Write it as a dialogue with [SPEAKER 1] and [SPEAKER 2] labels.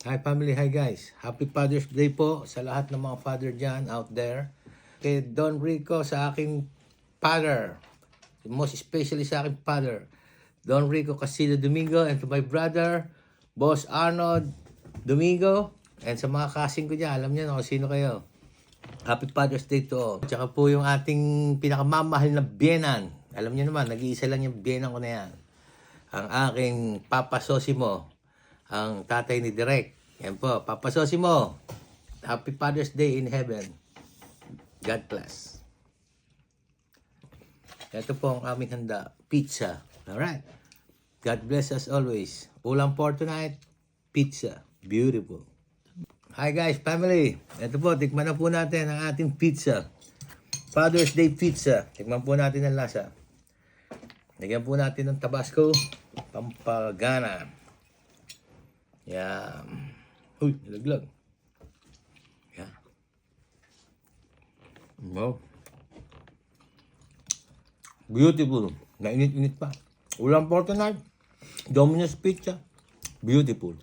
[SPEAKER 1] Hi family, hi guys. Happy Father's Day po sa lahat ng mga father dyan out there. Kay Don Rico sa aking father, most especially sa aking father, Don Rico Castillo Domingo, and to my brother, Boss Arnold Domingo, and sa mga kasing ko dyan, alam niyo na kung sino kayo. Happy Father's Day to all. Tsaka po yung ating pinakamamahal na biyenan. Alam niyo naman, nag-iisa lang yung biyenan ko na yan. Ang aking Papa Sosimo, ang tatay ni Direk. Yan po, Papa Sosimo. Happy Father's Day in heaven. God bless. Ito po ang aming handa, pizza. Alright. God bless us always. Ulam for tonight, pizza. Beautiful. Hi guys, family. Ito po, tikman na po natin ang ating pizza. Father's Day pizza. Tikman po natin ang lasa. Lagyan po natin ng Tabasco, Pampagana. Yan. Uy, nilaglag. Yan. Wow. Beautiful. Nainit-init pa. Ulam for tonight. Domino's Pizza. Beautiful.